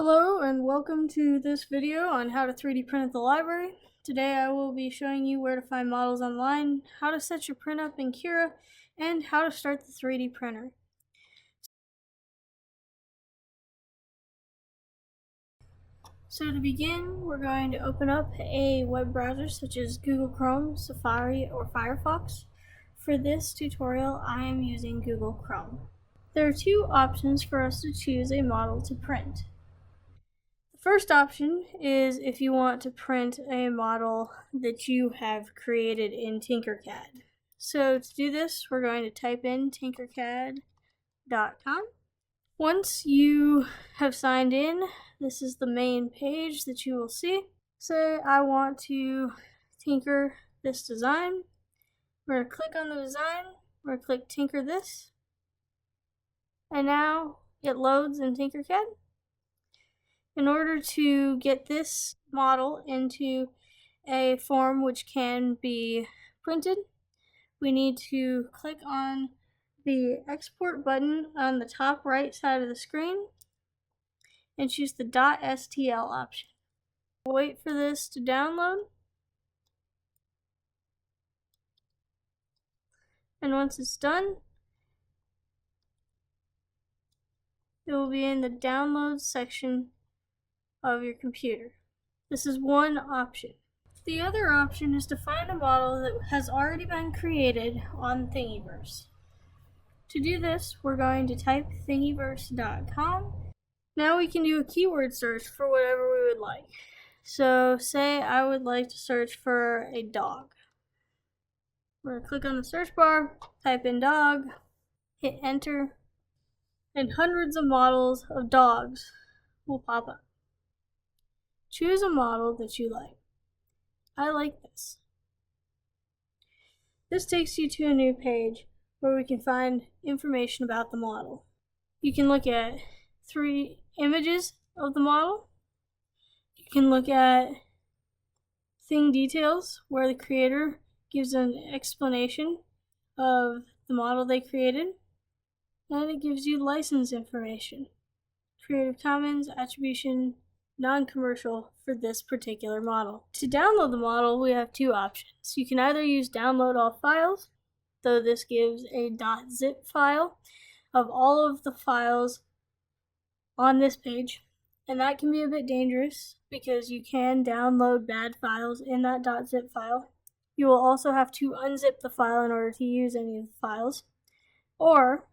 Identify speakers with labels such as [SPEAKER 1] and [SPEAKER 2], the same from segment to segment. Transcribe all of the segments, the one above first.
[SPEAKER 1] Hello and welcome to this video on how to 3D print at the library. Today I will be showing you where to find models online, how to set your print up in CURA, and how to start the 3D printer. So to begin, we're going to open up a web browser such as Google Chrome, Safari, or Firefox. For this tutorial, I am using Google Chrome. There are two options for us to choose a model to print. First option is if you want to print a model that you have created in Tinkercad. So to do this, we're going to type in tinkercad.com. Once you have signed in, this is the main page that you will see. Say I want to tinker this design. We're going to click on the design. We're going to click tinker this. And now it loads in Tinkercad. In order to get this model into a form which can be printed, we need to click on the export button on the top right side of the screen and choose the .stl option. Wait for this to download. And once it's done, it will be in the downloads section of your computer. This is one option. The other option is to find a model that has already been created on Thingiverse. To do this, we're going to type thingiverse.com. Now we can do a keyword search for whatever we would like. So say I would like to search for a dog. We're going to click on the search bar, type in dog, hit enter, and hundreds of models of dogs will pop up. Choose a model that you like. I like this. This takes you to a new page where we can find information about the model. You can look at 3 images of the model. You can look at thing details where the creator gives an explanation of the model they created. And it gives you license information. Creative Commons, attribution, non-commercial for this particular model. To download the model, we have two options. You can either use download all files, though this gives a .zip file of all of the files on this page, and that can be a bit dangerous because you can download bad files in that .zip file. You will also have to unzip the file in order to use any of the files. Or,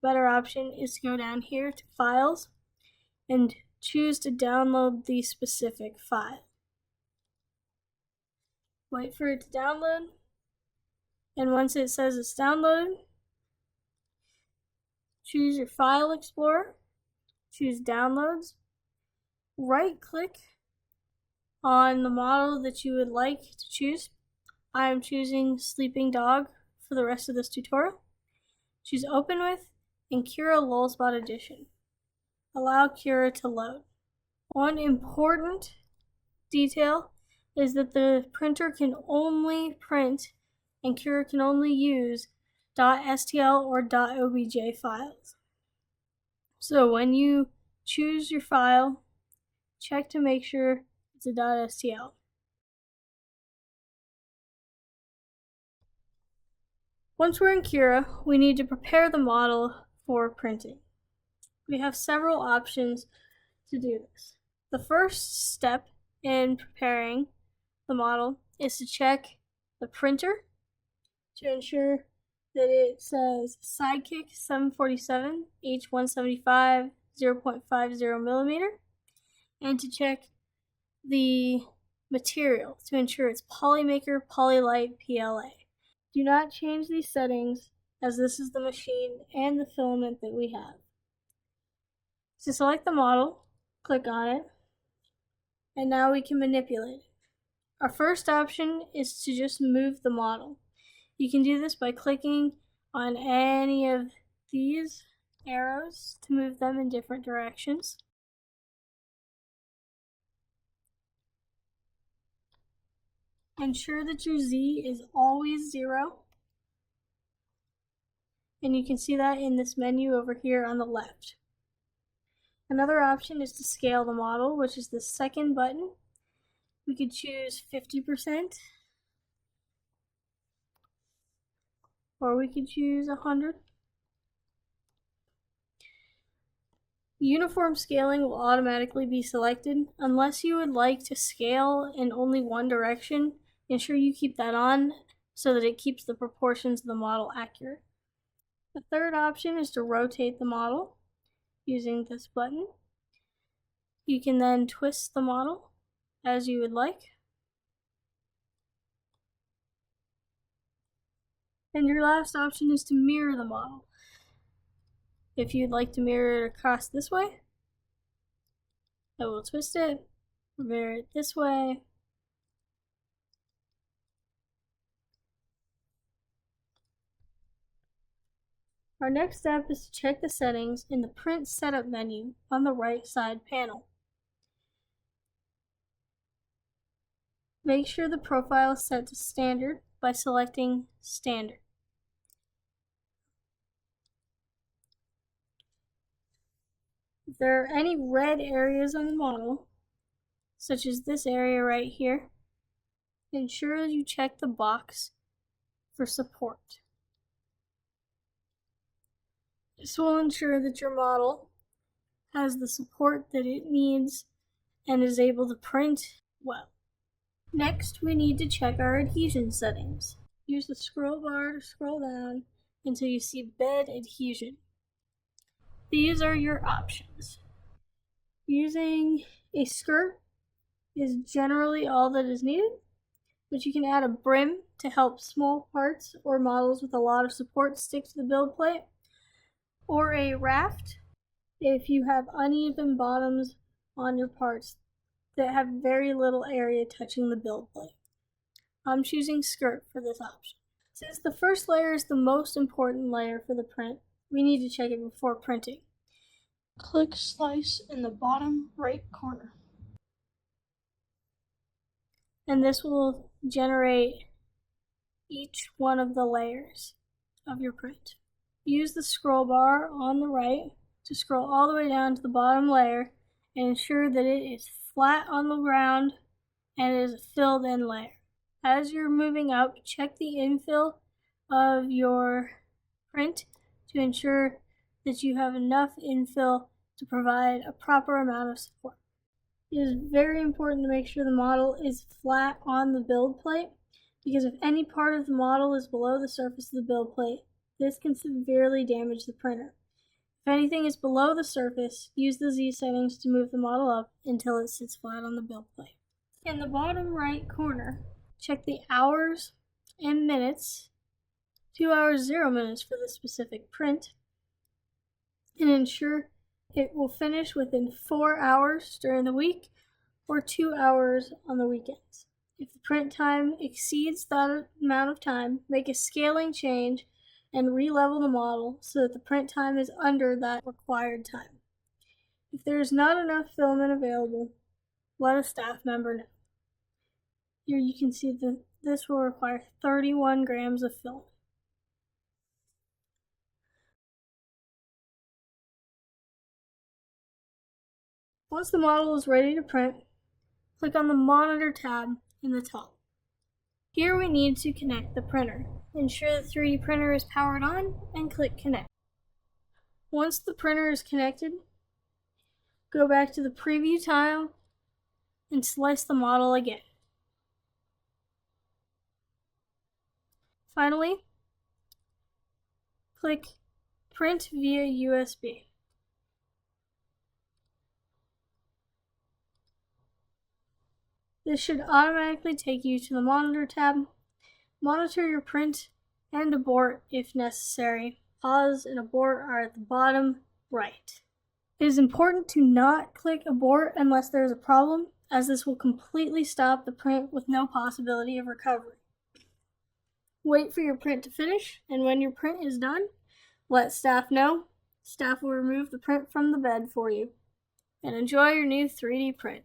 [SPEAKER 1] better option is to go down here to Files and choose to download the specific file. Wait for it to download, and once it says it's downloaded, choose your File Explorer, choose Downloads, right-click on the model that you would like to choose. I am choosing Sleeping Dog for the rest of this tutorial. Choose Open With and CURA Lulzbot Edition. Allow CURA to load. One important detail is that the printer can only print and CURA can only use .stl or .obj files. So when you choose your file, check to make sure it's a .stl. Once we're in CURA, we need to prepare the model for printing. We have several options to do this. The first step in preparing the model is to check the printer to ensure that it says Sidekick 747 H175 0.50 millimeter, and to check the material to ensure it's Polymaker Polylite PLA. Do not change these settings as this is the machine and the filament that we have. To select the model, click on it, and now we can manipulate it. Our first option is to just move the model. You can do this by clicking on any of these arrows to move them in different directions. Ensure that your Z is always 0. And you can see that in this menu over here on the left. Another option is to scale the model, which is the second button. We could choose 50%, or we could choose 100. Uniform scaling will automatically be selected. Unless you would like to scale in only one direction, ensure you keep that on so that it keeps the proportions of the model accurate. The third option is to rotate the model using this button. You can then twist the model as you would like. And your last option is to mirror the model. If you'd like to mirror it across this way, I will twist it, mirror it this way. Our next step is to check the settings in the Print Setup menu on the right side panel. Make sure the profile is set to standard by selecting Standard. If there are any red areas on the model, such as this area right here, ensure you check the box for support. This will ensure that your model has the support that it needs and is able to print well. Next, we need to check our adhesion settings. Use the scroll bar to scroll down until you see bed adhesion. These are your options. Using a skirt is generally all that is needed, but you can add a brim to help small parts or models with a lot of support stick to the build plate, or a raft if you have uneven bottoms on your parts that have very little area touching the build plate. I'm choosing skirt for this option. Since the first layer is the most important layer for the print, we need to check it before printing. Click Slice in the bottom right corner. And this will generate each one of the layers of your print. Use the scroll bar on the right to scroll all the way down to the bottom layer and ensure that it is flat on the ground and it is a filled in layer. As you're moving up, check the infill of your print to ensure that you have enough infill to provide a proper amount of support. It is very important to make sure the model is flat on the build plate, because if any part of the model is below the surface of the build plate, this can severely damage the printer. If anything is below the surface, use the Z settings to move the model up until it sits flat on the build plate. In the bottom right corner, check the hours and minutes, 2 hours 0 minutes for the specific print, and ensure it will finish within 4 hours during the week or 2 hours on the weekends. If the print time exceeds that amount of time, make a scaling change and re-level the model so that the print time is under that required time. If there is not enough filament available, let a staff member know. Here you can see that this will require 31 grams of filament. Once the model is ready to print, click on the Monitor tab in the top. Here we need to connect the printer. Ensure the 3D printer is powered on and click Connect. Once the printer is connected, go back to the Preview tile and slice the model again. Finally, click Print via USB. This should automatically take you to the Monitor tab. Monitor your print and abort if necessary. Pause and abort are at the bottom right. It is important to not click abort unless there is a problem, as this will completely stop the print with no possibility of recovery. Wait for your print to finish, and when your print is done, let staff know. Staff will remove the print from the bed for you. And enjoy your new 3D print.